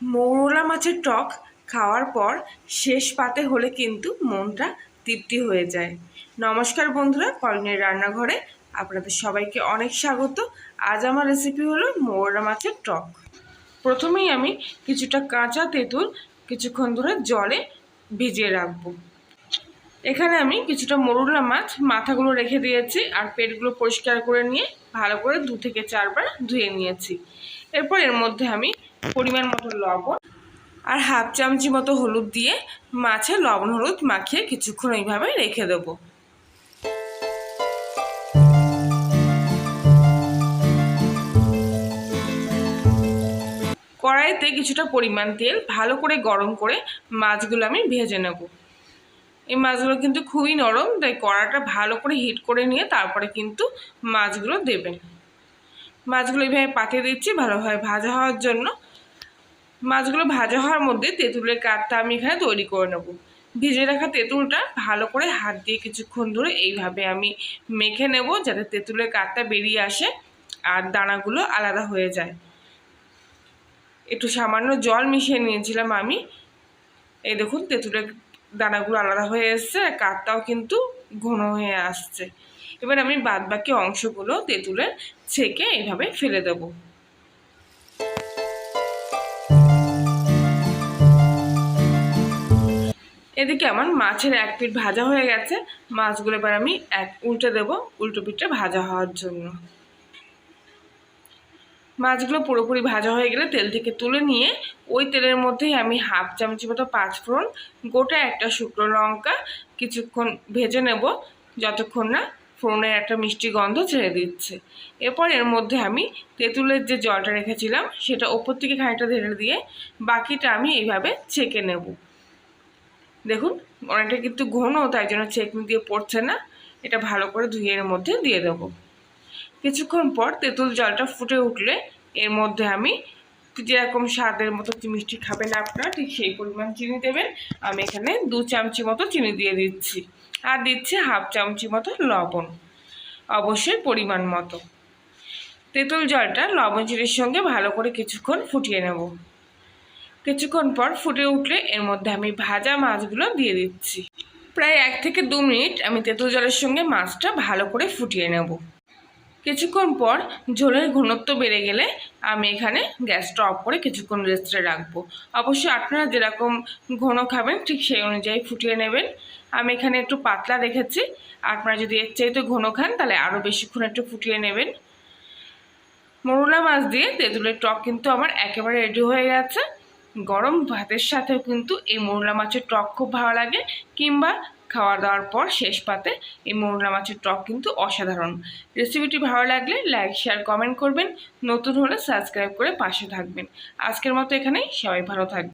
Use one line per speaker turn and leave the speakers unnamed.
মৌরলা মাছের টক খাওয়ার পর শেষ পাতে হলে কিন্তু মনটা তৃপ্তি হয়ে যায়। নমস্কার বন্ধুরা, কলনের রান্নাঘরে আপনাদের সবাইকে অনেক স্বাগত। আজ আমার রেসিপি হলো মৌরলা মাছের টক। প্রথমেই আমি কিছুটা কাঁচা তেঁতুল কিছুক্ষণ ধরে জলে ভিজিয়ে রাখবো। এখানে আমি কিছুটা মৌরলা মাছ মাথাগুলো রেখে দিয়েছি, আর পেটগুলো পরিষ্কার করে নিয়ে ভালো করে 2 থেকে 4 বার ধুয়ে নিয়েছি। এরপর এর মধ্যে আমি পরিমাণ মতো লবণ আর হাফ চামচি মতো হলুদ দিয়ে মাছে লবণ হলুদ মাখিয়ে কিছুক্ষণ এইভাবে রেখে দেব। কড়াইতে কিছুটা পরিমাণ তেল ভালো করে গরম করে মাছগুলো আমি ভেজে নেব। এই মাছগুলো কিন্তু খুবই নরম, তাই কড়াটা ভালো করে হিট করে নিয়ে তারপরে কিন্তু মাছগুলো দেবেন। মাছগুলো এইভাবে পাঠিয়ে দিচ্ছি ভালোভাবে ভাজা হওয়ার জন্য। মাছগুলো ভাজা হওয়ার মধ্যে তেঁতুলের কাঠটা আমি এখানে তৈরি করে নেব। ভিজে রাখা তেঁতুলটা ভালো করে হাত দিয়ে কিছুক্ষণ ধরে এইভাবে আমি মেখে নেব, যাতে তেঁতুলের কাঠটা বেরিয়ে আসে আর দানাগুলো আলাদা হয়ে যায়। একটু সামান্য জল মিশিয়ে নিয়েছিলাম আমি। এই দেখুন তেঁতুলের দানাগুলো আলাদা হয়ে এসছে, আর কাঠটাও কিন্তু ঘন হয়ে আসছে। এবার আমি বাদবাকি অংশগুলো তেঁতুলের ছেঁকে এইভাবে ফেলে দেবো। এদিকে আমার মাছের এক পিঠ ভাজা হয়ে গেছে। মাছগুলো এবার আমি উল্টে দেবো, উল্টো পিঠটা ভাজা হওয়ার জন্য। মাছগুলো পুরোপুরি ভাজা হয়ে গেলে তেল থেকে তুলে নিয়ে ওই তেলের মধ্যেই আমি হাফ চামচি মতো পাঁচফোড়ন, গোটা একটা শুকনো লঙ্কা কিছুক্ষণ ভেজে নেব, যতক্ষণ না ফোড়নের একটা মিষ্টি গন্ধ ছেড়ে দিচ্ছে। এরপর এর মধ্যে আমি তেঁতুলের যে জলটা রেখেছিলাম সেটা ওপর থেকে খানিকটা ঢেলে দিয়ে বাকিটা আমি এইভাবে ছেঁকে নেব। দেখুন অনেকটা কিন্তু ঘন, তাই জন্য ছেঁকনি দিয়ে পড়ছে না। এটা ভালো করে ধুয়ে এর মধ্যে দিয়ে দেবো। কিছুক্ষণ পর তেঁতুল জলটা ফুটে উঠলে এর মধ্যে আমি যেরকম স্বাদের মতো মিষ্টি খাবেন আপনারা ঠিক সেই পরিমাণ চিনি দেবেন। আমি এখানে 2 চামচি মতো চিনি দিয়ে দিচ্ছি, আর দিচ্ছি হাফ চামচি মতো লবণ, অবশ্যই পরিমাণ মতো। তেঁতুল জলটা লবণ চিনির সঙ্গে ভালো করে কিছুক্ষণ ফুটিয়ে নেব। কিছুক্ষণ পর ফুটে উঠলে এর মধ্যে আমি ভাজা মাছগুলো দিয়ে দিচ্ছি। প্রায় 1 থেকে 2 মিনিট আমি তেঁতুল জলের সঙ্গে মাছটা ভালো করে ফুটিয়ে নেব। কিছুক্ষণ পর ঝোলের ঘনত্ব বেড়ে গেলে আমি এখানে গ্যাসটা অফ করে কিছুক্ষণ রেস্টে রাখবো। অবশ্যই আপনারা যেরকম ঘন খাবেন ঠিক সেই অনুযায়ী ফুটিয়ে নেবেন। আমি এখানে একটু পাতলা রেখেছি, আপনারা যদি এর চাইতে ঘন খান তাহলে আরও বেশিক্ষণ একটু ফুটিয়ে নেবেন। মৌরলা মাছ দিয়ে তেঁতুলের টক কিন্তু আমার একেবারে রেডি হয়ে গেছে। গরম ভাতের সাথেও কিন্তু এই মৌরলা মাছের টক খুব ভালো লাগে, কিংবা খাওয়া দাওয়ার পর শেষ পাতে এই মৌরলা মাছের টক কিন্তু অসাধারণ। রেসিপিটি ভালো লাগলে লাইক শেয়ার কমেন্ট করবেন, নতুন হলে সাবস্ক্রাইব করে পাশে থাকবেন। আজকের মতো এখানেই, সবাই ভালো থাকবেন।